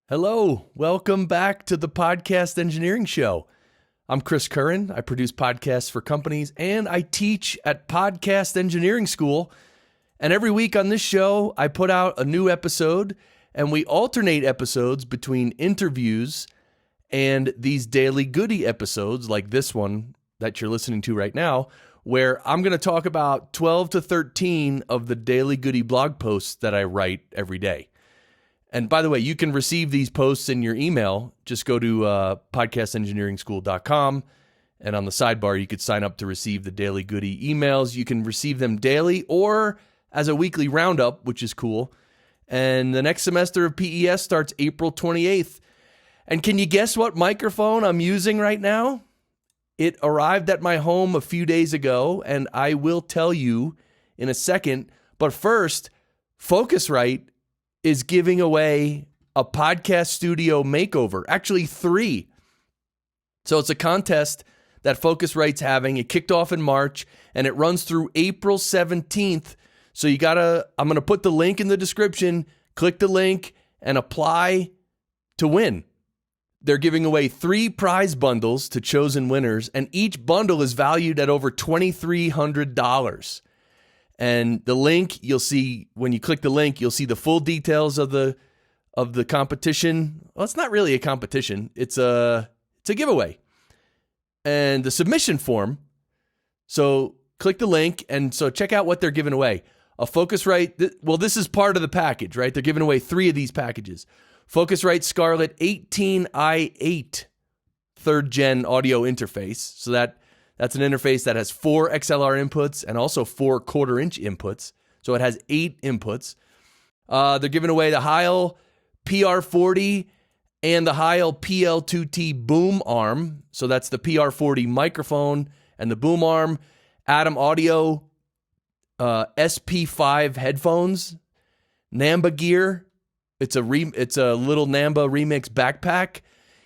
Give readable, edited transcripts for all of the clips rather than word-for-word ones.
Hello, welcome back to the Podcast Engineering Show. I'm Chris Curran. I produce podcasts for companies and I teach at Podcast Engineering School. And every week on this show, I put out a new episode and we alternate episodes between interviews and these daily goody episodes like this one that you're listening to right now, where I'm going to talk about 12 to 13 of the daily goody blog posts that I write every day. And by the way, you can receive these posts in your email. Just go to podcastengineeringschool.com, and on the sidebar, you could sign up to receive the daily goody emails. You can receive them daily or as a weekly roundup, which is cool. And the next semester of PES starts April 28th. And can you guess what microphone I'm using right now? It arrived at my home a few days ago, and I will tell you in a second. But first, Focusrite is giving away a podcast studio makeover, actually 3. So it's a contest that Focusrite's having. It kicked off in March and it runs through April 17th. So I'm going to put the link in the description, click the link and apply to win. They're giving away 3 prize bundles to chosen winners, and each bundle is valued at over $2,300. And the link, you'll see, when you click the link, you'll see the full details of the competition. Well, it's not really a competition. It's a giveaway. And the submission form. So click the link, and so check out what they're giving away. A Focusrite, well, this is part of the package, right? They're giving away 3 of these packages. Focusrite Scarlett 18i8 3rd gen audio interface. So that's an interface that has 4 XLR inputs and also 4 1/4-inch inputs. So it has 8 inputs. They're giving away the Heil PR40 and the Heil PL2T boom arm. So that's the PR40 microphone and the boom arm. Adam Audio SP5 headphones. Namba gear. It's a little Namba Remix backpack.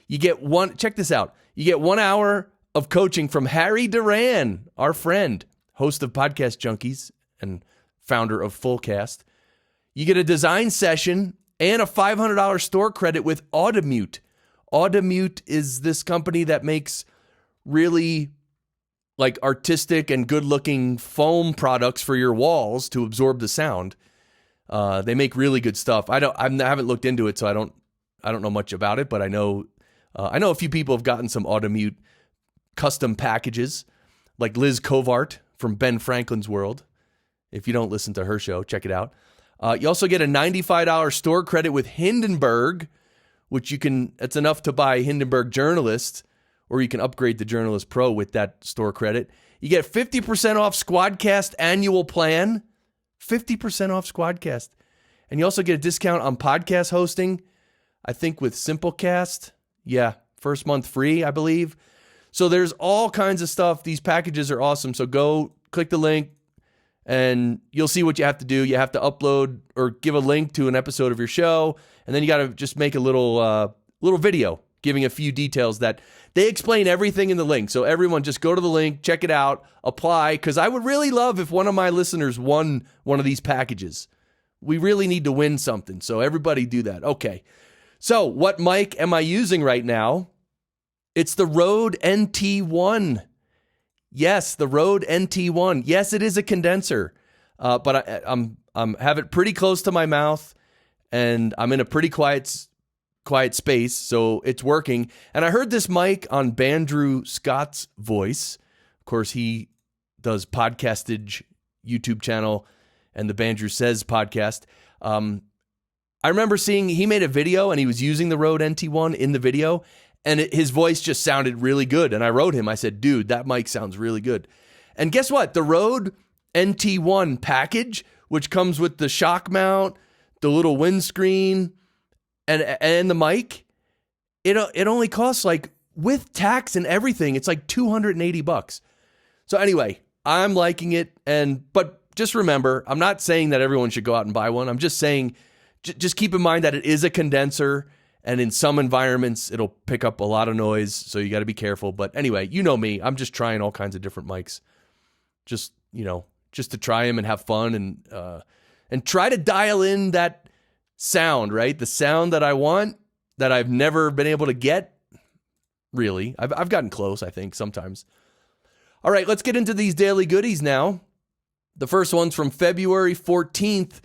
You get check this out. You get 1 hour of coaching from Harry Duran, our friend, host of Podcast Junkies and founder of Fullcast. You get a design session and a $500 store credit with Audimute. Audimute is this company that makes really like artistic and good-looking foam products for your walls to absorb the sound. They make really good stuff. I haven't looked into it, so I don't know much about it, but I know a few people have gotten some Audimute custom packages, like Liz Covart from Ben Franklin's World. If you don't listen to her show, check it out. You also get a $95 store credit with Hindenburg, which it's enough to buy Hindenburg Journalist, or you can upgrade to Journalist Pro with that store credit. You get 50% off Squadcast annual plan, 50% off Squadcast. And you also get a discount on podcast hosting, I think with Simplecast. Yeah, first month free, I believe. So there's all kinds of stuff. These packages are awesome. So go click the link and you'll see what you have to do. You have to upload or give a link to an episode of your show. And then you got to just make a little video giving a few details that they explain everything in the link. So everyone just go to the link, check it out, apply. Because I would really love if one of my listeners won one of these packages. We really need to win something. So everybody do that. Okay. So what mic am I using right now? It's the Rode NT1. Yes, the Rode NT1. Yes, it is a condenser, but I'm have it pretty close to my mouth, and I'm in a pretty quiet space, so it's working. And I heard this mic on Bandrew Scott's Voice. Of course, he does Podcastage YouTube channel and the Bandrew Says podcast. I remember seeing he made a video and he was using the Rode NT1 in the video. And his voice just sounded really good. And I wrote him, I said, dude, that mic sounds really good. And guess what? The Rode NT1 package, which comes with the shock mount, the little windscreen, and the mic, it only costs like, with tax and everything, it's like $280. So anyway, I'm liking it. But just remember, I'm not saying that everyone should go out and buy one. I'm just saying, just keep in mind that it is a condenser. And in some environments, it'll pick up a lot of noise, so you got to be careful. But anyway, you know me. I'm just trying all kinds of different mics, just to try them and have fun and try to dial in that sound, right? The sound that I want, that I've never been able to get. Really, I've gotten close, I think, sometimes. All right, let's get into these daily goodies now. The first one's from February 14th.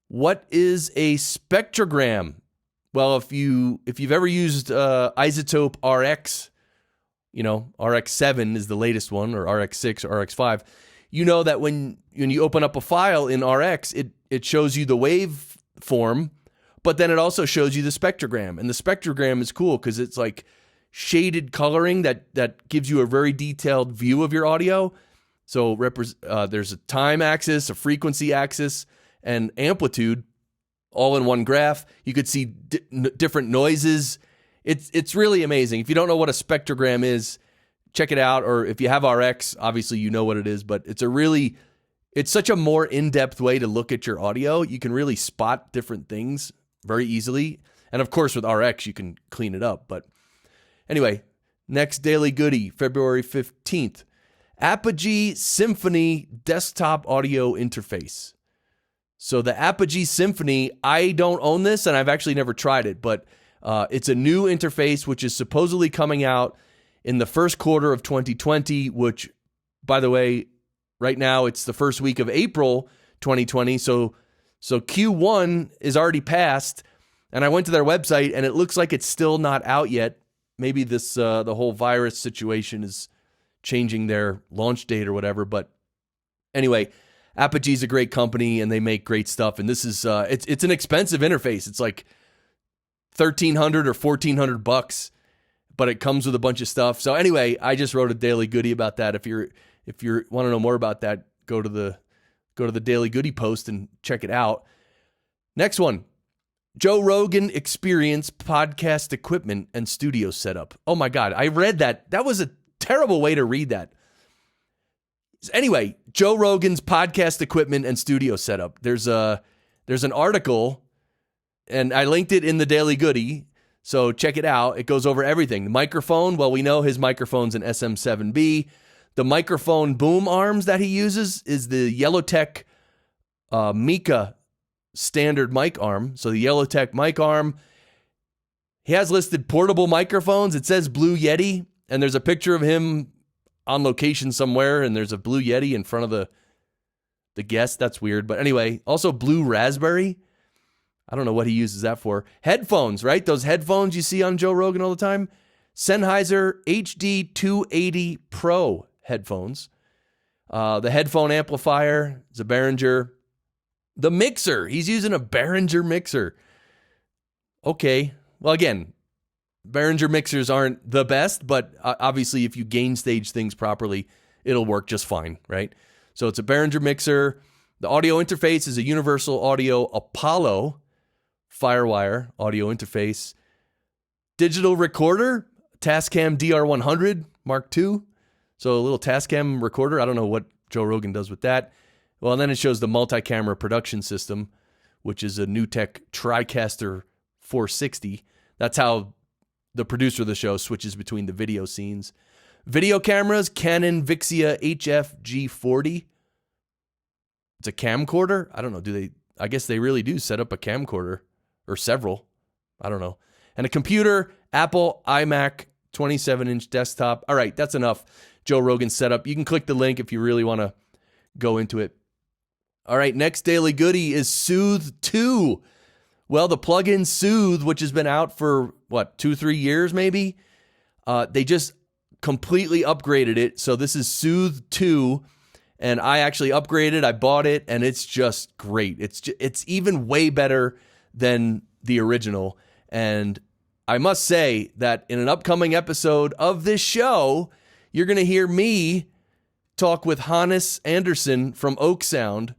What is a spectrogram? Well, if you've ever used Isotope RX, RX7 is the latest one, or RX6 or RX5, you know that when you open up a file in RX, it shows you the waveform, but then it also shows you the spectrogram. And the spectrogram is cool because it's like shaded coloring that gives you a very detailed view of your audio. So there's a time axis, a frequency axis, and amplitude all in one graph. You could see different noises. It's really amazing. If you don't know what a spectrogram is, check it out. Or if you have RX, obviously you know what it is, but it's such a more in-depth way to look at your audio. You can really spot different things very easily. And of course with RX, you can clean it up. But anyway, next daily goodie, February 15th. Apogee Symphony desktop audio interface. So the Apogee Symphony, I don't own this and I've actually never tried it, but it's a new interface which is supposedly coming out in the first quarter of 2020, which, by the way, right now it's the first week of April 2020. So Q1 is already passed, and I went to their website and it looks like it's still not out yet. Maybe this the whole virus situation is changing their launch date or whatever. But anyway, Apogee's a great company and they make great stuff. And this is it's an expensive interface. It's like $1,300 or $1,400, but it comes with a bunch of stuff. So anyway, I just wrote a daily goodie about that. If you want to know more about that, go to the daily goodie post and check it out. Next one. Joe Rogan Experience podcast equipment and studio setup. Oh my God, I read that. That was a terrible way to read that. Anyway, Joe Rogan's podcast equipment and studio setup. There's an article, and I linked it in the daily goodie, so check it out. It goes over everything. The microphone, well, we know his microphone's an SM7B. The microphone boom arms that he uses is the Yellowtech Mika standard mic arm. So the Yellowtech mic arm. He has listed portable microphones. It says Blue Yeti, and there's a picture of him on location somewhere, and there's a Blue Yeti in front of the guest. That's weird. But anyway, also Blue Raspberry. I don't know what he uses that for. Headphones, right? Those headphones you see on Joe Rogan all the time. Sennheiser HD 280 Pro headphones. The headphone amplifier is a Behringer. The mixer, he's using a Behringer mixer. Okay. Well, again, Behringer mixers aren't the best, but obviously if you gain stage things properly, it'll work just fine, right? So it's a Behringer mixer. The audio interface is a Universal Audio Apollo Firewire audio interface. Digital recorder, Tascam DR100 Mark II. So a little Tascam recorder. I don't know what Joe Rogan does with that. Well, and then it shows the multi-camera production system, which is a NewTek TriCaster 460. That's how the producer of the show switches between the video scenes. Video cameras, Canon Vixia HF G40. It's a camcorder. I don't know. I guess they really do set up a camcorder or several. I don't know. And a computer, Apple iMac 27-inch desktop. All right, that's enough. Joe Rogan setup. You can click the link if you really want to go into it. All right, next daily goodie is Soothe 2. Well, the plugin Soothe, which has been out for, 2-3 years maybe? They just completely upgraded it. So this is Soothe 2, and I actually upgraded. I bought it, and it's just great. It's even way better than the original. And I must say that in an upcoming episode of this show, you're going to hear me talk with Hannes Anderson from Oak Sound,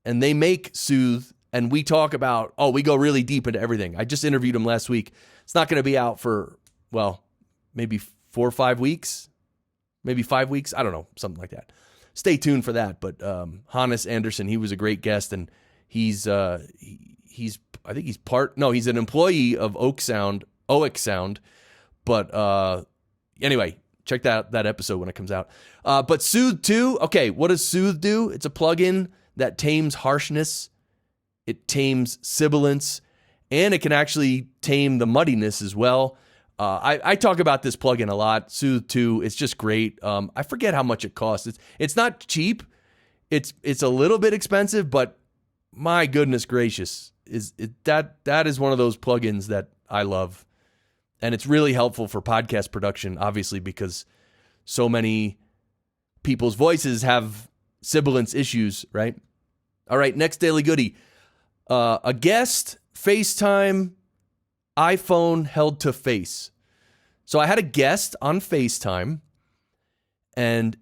and they make Soothe, and we talk about, we go really deep into everything. I just interviewed him last week. It's not going to be out for, maybe 4 or 5 weeks, maybe 5 weeks. I don't know, something like that. Stay tuned for that. But Hannes Anderson, he was a great guest, and he's an employee of OX Sound. But anyway, check that episode when it comes out. But Soothe 2, okay, what does Soothe do? It's a plugin that tames harshness, it tames sibilance, and it can actually tame the muddiness as well. I talk about this plugin a lot. Soothe 2, it's just great. I forget how much it costs. It's not cheap. It's a little bit expensive, but my goodness gracious, that is one of those plugins that I love. And it's really helpful for podcast production, obviously, because so many people's voices have sibilance issues, right? All right, next daily goodie. A guest FaceTime iPhone held to face. So I had a guest on FaceTime, and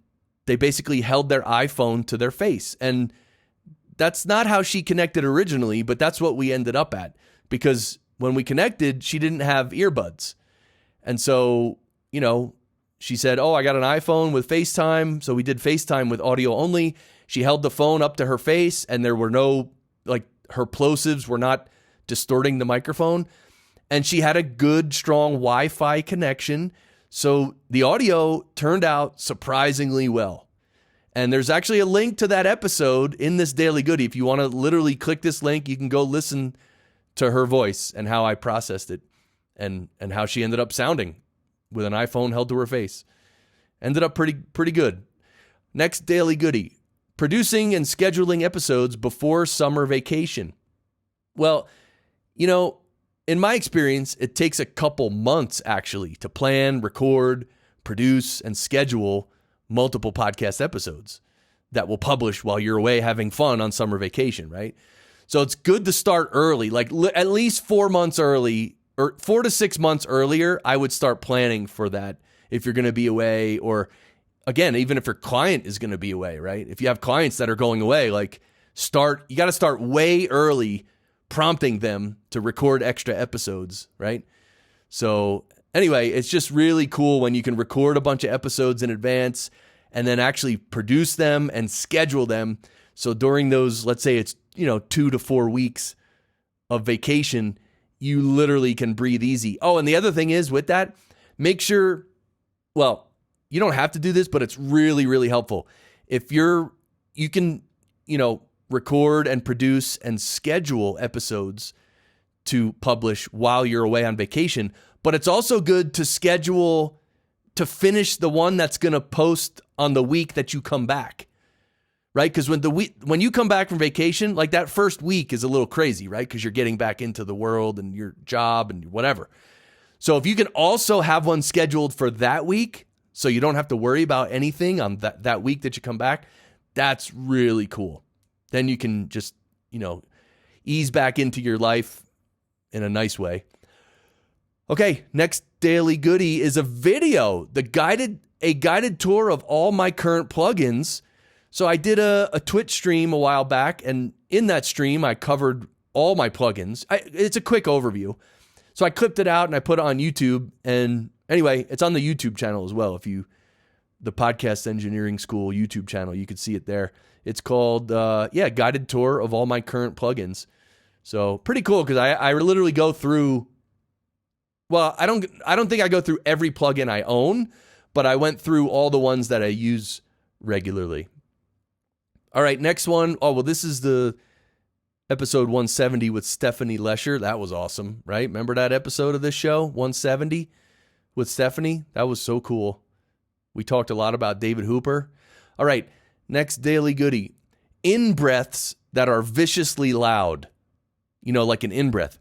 they basically held their iPhone to their face. And that's not how she connected originally, but that's what we ended up at. Because when we connected, she didn't have earbuds. And so, she said, I got an iPhone with FaceTime. So we did FaceTime with audio only. She held the phone up to her face, and there were no, her plosives were not distorting the microphone. And she had a good, strong Wi-Fi connection. So the audio turned out surprisingly well. And there's actually a link to that episode in this daily goodie. If you want to literally click this link, you can go listen to her voice and how I processed it and how she ended up sounding with an iPhone held to her face. Ended up pretty good. Next daily goodie. Producing and scheduling episodes before summer vacation. Well, in my experience, it takes a couple months actually to plan, record, produce, and schedule multiple podcast episodes that will publish while you're away having fun on summer vacation, right? So it's good to start early, at least 4 months early, or 4 to 6 months earlier. I would start planning for that if you're going to be away, or again, even if your client is going to be away, right? If you have clients that are going away, you got to start way early, prompting them to record extra episodes, right? So anyway, it's just really cool when you can record a bunch of episodes in advance and then actually produce them and schedule them. So during those, let's say it's, 2 to 4 weeks of vacation, you literally can breathe easy. Oh, and the other thing is with that, make sure, you don't have to do this, but it's really, really helpful. If you can, record and produce and schedule episodes to publish while you're away on vacation, but it's also good to schedule to finish the one that's going to post on the week that you come back, right? Because when you come back from vacation, that first week is a little crazy, right? Because you're getting back into the world and your job and whatever. So if you can also have one scheduled for that week, so you don't have to worry about anything on that week that you come back, that's really cool. Then you can just, ease back into your life in a nice way. Okay, next daily goodie is a video, a guided tour of all my current plugins. So I did a Twitch stream a while back, and in that stream, I covered all my plugins. It's a quick overview. So I clipped it out and I put it on YouTube. And anyway, it's on the YouTube channel as well. The Podcast Engineering School YouTube channel, you could see it there. It's called, Guided Tour of All My Current Plugins. So pretty cool because I literally go through, I don't think I go through every plugin I own, but I went through all the ones that I use regularly. All right, next one. This is the episode 170 with Stephanie Lesher. That was awesome, right? Remember that episode of this show, 170 with Stephanie? That was so cool. We talked a lot about David Hooper. All right, next daily goodie. In-breaths that are viciously loud. Like an in-breath.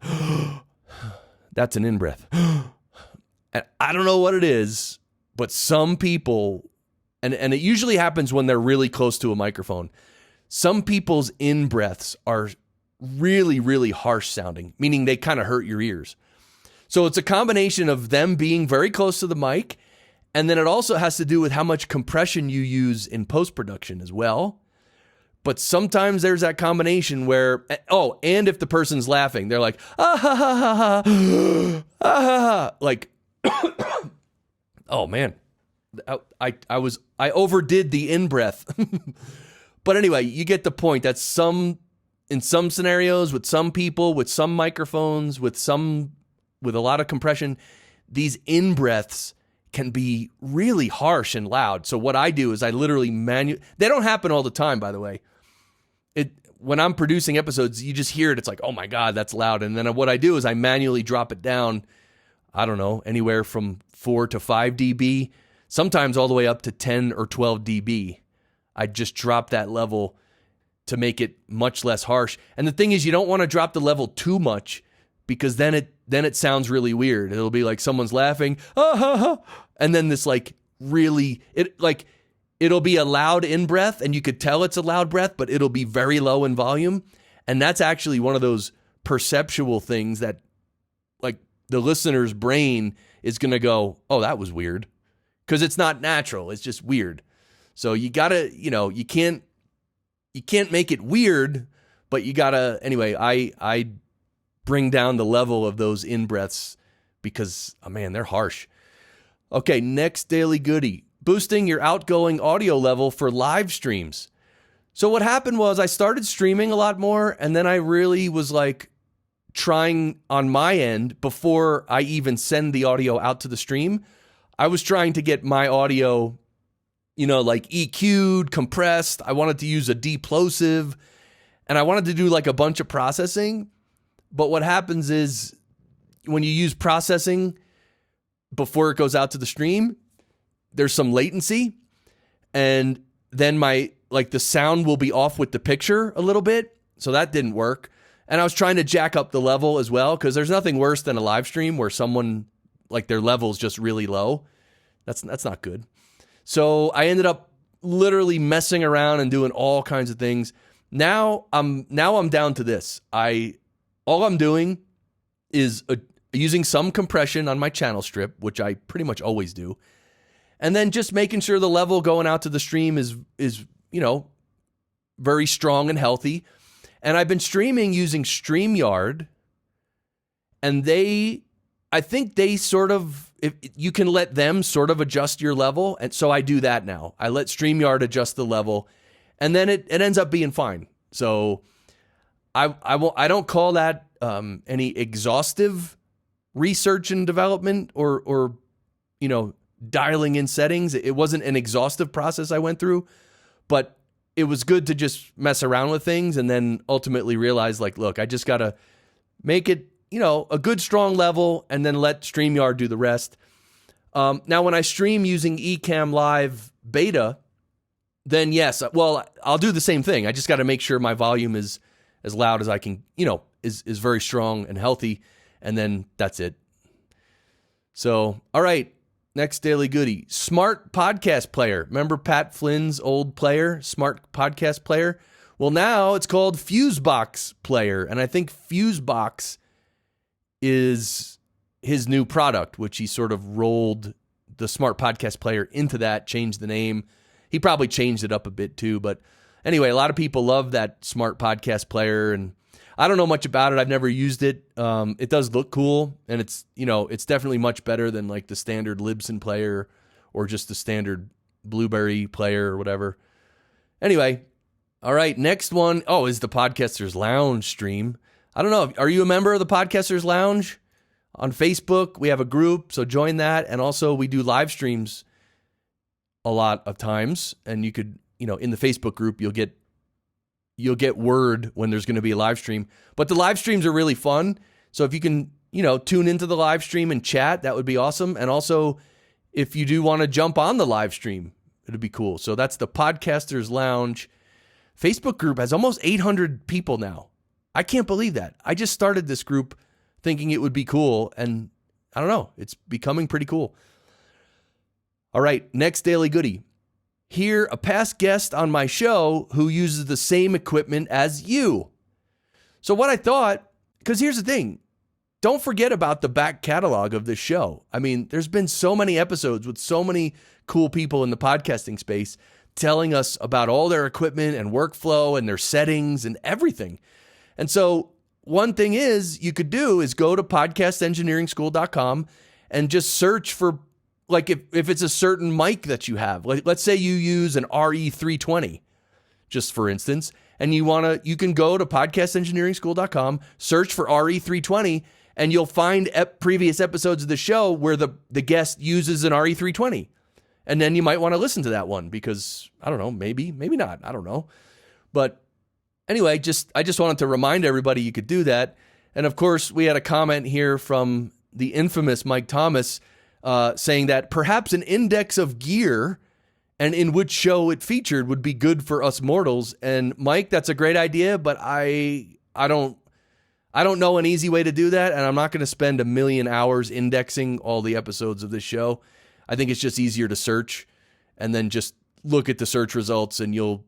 That's an in-breath. And I don't know what it is, but some people, and it usually happens when they're really close to a microphone, some people's in-breaths are really, really harsh sounding, meaning they kind of hurt your ears. So it's a combination of them being very close to the mic, and then it also has to do with how much compression you use in post-production as well. But sometimes there's that combination where, and if the person's laughing, they're like, ah ha ha ha ha, ah ha ha, like, oh man, I overdid the in-breath. But anyway, you get the point. That's in some scenarios, with some people, with some microphones, with a lot of compression, these in-breaths can be really harsh and loud. So what I do is I literally they don't happen all the time, by the way. when I'm producing episodes, you just hear it. It's like, oh my God, that's loud. And then what I do is I manually drop it down, I don't know, anywhere from 4 to 5 dB, sometimes all the way up to 10 or 12 dB. I just drop that level to make it much less harsh. And the thing is, you don't want to drop the level too much because then it sounds really weird. It'll be like someone's laughing, ah, ha, ha. And then this like really, it'll be a loud in-breath and you could tell it's a loud breath, but it'll be very low in volume. And that's actually one of those perceptual things that like the listener's brain is going to go, oh, that was weird. Because it's not natural. It's just weird. So you got to, you can't make it weird, but you got to, anyway, I bring down the level of those in-breaths because, oh man, they're harsh. Okay, next daily goodie, boosting your outgoing audio level for live streams. So what happened was I started streaming a lot more, and then I really was like trying on my end before I even send the audio out to the stream. I was trying to get my audio, like EQ'd, compressed. I wanted to use a deplosive, and I wanted to do like a bunch of processing. But what happens is when you use processing before it goes out to the stream, there's some latency, and then the sound will be off with the picture a little bit. So that didn't work. And I was trying to jack up the level as well, because there's nothing worse than a live stream where someone, like, their level's just really low. That's not good. So I ended up literally messing around and doing all kinds of things. Now I'm down to this. All I'm doing is using some compression on my channel strip, which I pretty much always do. And then just making sure the level going out to the stream is very strong and healthy. And I've been streaming using StreamYard, and I think they sort of, you can let them sort of adjust your level. And so I do that now. I let StreamYard adjust the level, and then it ends up being fine. So I don't call that any exhaustive research and development or dialing in settings. It wasn't an exhaustive process I went through, but it was good to just mess around with things and then ultimately realize, like, look, I just got to make it, a good strong level and then let StreamYard do the rest. Now, when I stream using Ecamm Live Beta, then yes, well, I'll do the same thing. I just got to make sure my volume is as loud as I can, is very strong and healthy. And then that's it. So, all right. Next daily goodie, smart podcast player. Remember Pat Flynn's old player, smart podcast player? Well, now it's called Fusebox Player. And I think Fusebox is his new product, which he sort of rolled the smart podcast player into that, changed the name. He probably changed it up a bit too. But anyway, a lot of people love that smart podcast player. And I don't know much about it. I've never used it. It does look cool, and it's definitely much better than like the standard Libsyn player or just the standard Blueberry player or whatever. Anyway, all right, next one, is the Podcasters Lounge stream. I don't know. Are you a member of the Podcasters Lounge? On Facebook, we have a group, so join that. And also we do live streams a lot of times, and you could, in the Facebook group, you'll get word when there's going to be a live stream. But the live streams are really fun. So if you can, tune into the live stream and chat, that would be awesome. And also, if you do want to jump on the live stream, it'd be cool. So that's the Podcasters Lounge. Facebook group has almost 800 people now. I can't believe that. I just started this group thinking it would be cool, and I don't know. It's becoming pretty cool. All right, next daily goodie. Hear a past guest on my show who uses the same equipment as you. So what I thought, because here's the thing, don't forget about the back catalog of this show. I mean, there's been so many episodes with so many cool people in the podcasting space telling us about all their equipment and workflow and their settings and everything. And so one thing you could do is go to podcastengineeringschool.com and just search for, like, if it's a certain mic that you have, like, let's say you use an RE320, just for instance, and you can go to podcastengineeringschool.com, search for RE320, and you'll find previous episodes of the show where the guest uses an RE320. And then you might want to listen to that one because, I don't know, maybe not, I don't know. But Anyway, I just wanted to remind everybody you could do that. And of course, we had a comment here from the infamous Mike Thomas saying that perhaps an index of gear and in which show it featured would be good for us mortals. And Mike, that's a great idea, but I don't know an easy way to do that, and I'm not going to spend 1 million hours indexing all the episodes of this show. I think it's just easier to search and then just look at the search results, and you'll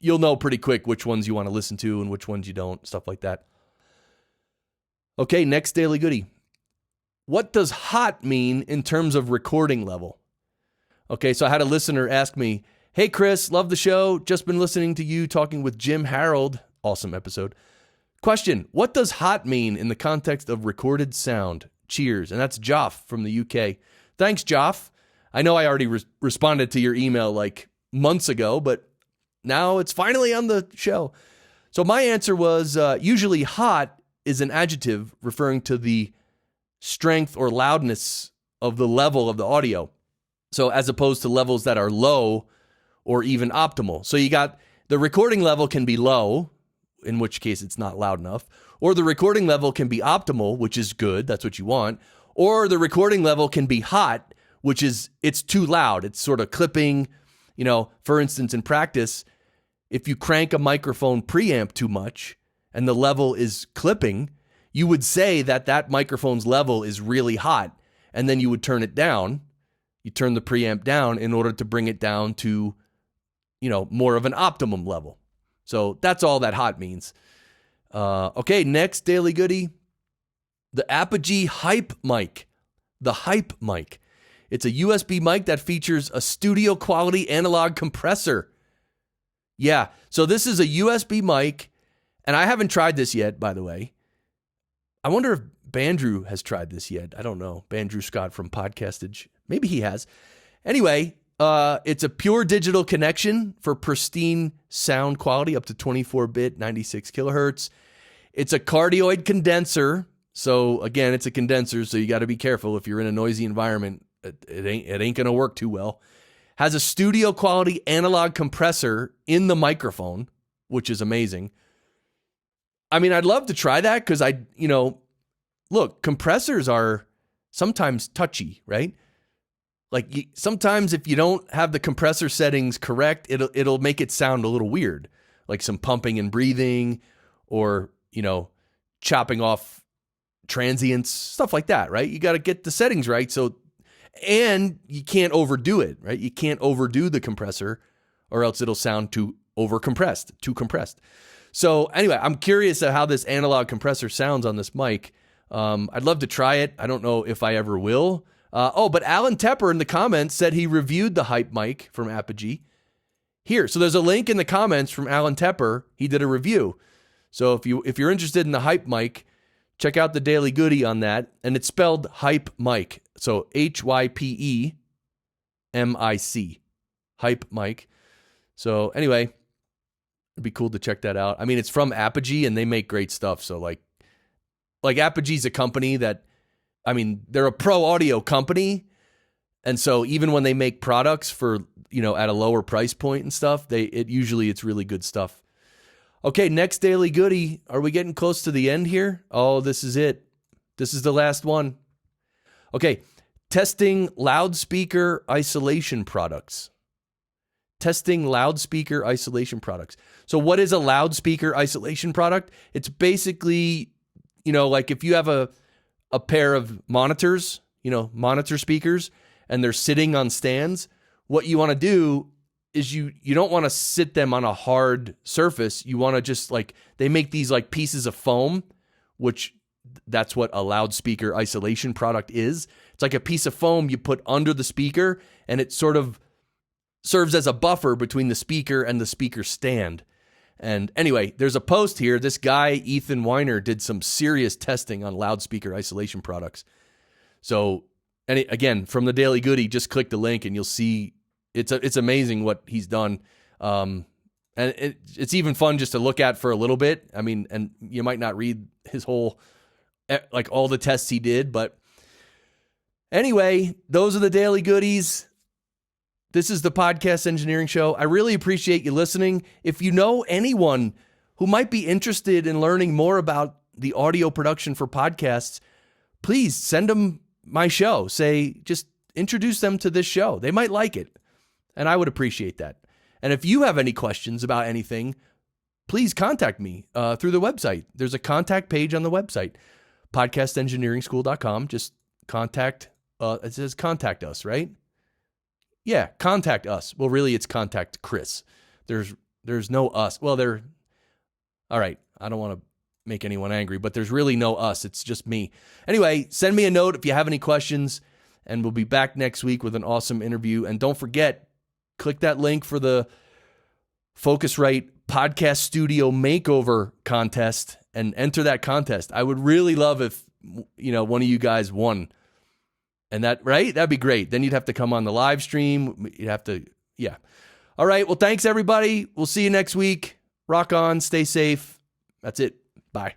know pretty quick which ones you want to listen to and which ones you don't, stuff like that. Okay, next Daily Goody. What does hot mean in terms of recording level? Okay, so I had a listener ask me, hey, Chris, love the show. Just been listening to you talking with Jim Harold. Awesome episode. Question, what does hot mean in the context of recorded sound? Cheers. And that's Joff from the UK. Thanks, Joff. I know I already responded to your email like months ago, but now it's finally on the show. So my answer was usually hot is an adjective referring to the strength or loudness of the level of the audio. So as opposed to levels that are low or even optimal. So you got the recording level can be low, in which case it's not loud enough, or the recording level can be optimal, which is good, that's what you want, or the recording level can be hot, which is it's too loud, it's sort of clipping. You know, for instance, in practice, if you crank a microphone preamp too much and the level is clipping, you would say that that microphone's level is really hot, and then you would turn it down. You turn the preamp down in order to bring it down to, you know, more of an optimum level. So that's all that hot means. Okay, next Daily Goody. The Apogee Hype Mic. The Hype Mic. It's a USB mic that features a studio quality analog compressor. Yeah, so this is a USB mic, and I haven't tried this yet, by the way. I wonder if Bandrew has tried this yet. I don't know. Bandrew Scott from Podcastage. Maybe he has. Anyway, it's a pure digital connection for pristine sound quality up to 24-bit, 96 kilohertz. It's a cardioid condenser. So again, it's a condenser, so you got to be careful. If you're in a noisy environment, it ain't going to work too well. Has a studio quality analog compressor in the microphone, which is amazing. I mean, I'd love to try that because look, compressors are sometimes touchy, right? Like sometimes if you don't have the compressor settings correct, it'll make it sound a little weird, like some pumping and breathing, or chopping off transients, stuff like that, right? You got to get the settings right. So, and you can't overdo it, right? You can't overdo the compressor, or else it'll sound too compressed. So anyway, I'm curious at how this analog compressor sounds on this mic. I'd love to try it. I don't know if I ever will. But Alan Tepper in the comments said he reviewed the Hype mic from Apogee. Here, so there's a link in the comments from Alan Tepper. He did a review. So if you're interested in the Hype mic, check out the Daily Goody on that. And it's spelled Hype mic. So HYPEMIC. Hype mic. So anyway, it'd be cool to check that out. I mean, it's from Apogee and they make great stuff. So like Apogee's a company that, I mean, they're a pro audio company. And so even when they make products for, at a lower price point and stuff, it's really good stuff. Okay, next Daily Goody. Are we getting close to the end here? Oh, this is it. This is the last one. Okay, testing loudspeaker isolation products. Testing loudspeaker isolation products. So what is a loudspeaker isolation product? It's basically, like if you have a pair of monitors, monitor speakers, and they're sitting on stands, what you want to do is you don't want to sit them on a hard surface. You want to just they make these pieces of foam, which that's what a loudspeaker isolation product is. It's like a piece of foam you put under the speaker, and it sort of serves as a buffer between the speaker and the speaker stand. And anyway, there's a post here. This guy, Ethan Weiner, did some serious testing on loudspeaker isolation products. So, again, from the Daily Goody, just click the link and you'll see it's amazing what he's done. And it's even fun just to look at for a little bit. I mean, and you might not read his whole, all the tests he did. But anyway, those are the Daily Goodies. This is the Podcast Engineering Show. I really appreciate you listening. If you know anyone who might be interested in learning more about the audio production for podcasts, please send them my show. Say, just introduce them to this show. They might like it, and I would appreciate that. And if you have any questions about anything, please contact me through the website. There's a contact page on the website, podcastengineeringschool.com. Just contact, it says contact us, right? Yeah, contact us. Well, really, it's contact Chris. There's no us. Well, all right, I don't want to make anyone angry, but there's really no us. It's just me. Anyway, send me a note if you have any questions, and we'll be back next week with an awesome interview. And don't forget, click that link for the Focusrite Podcast Studio Makeover Contest and enter that contest. I would really love if, one of you guys won. And that'd be great. Then you'd have to come on the live stream. You'd have to, yeah. All right. Well, thanks everybody. We'll see you next week. Rock on. Stay safe. That's it. Bye.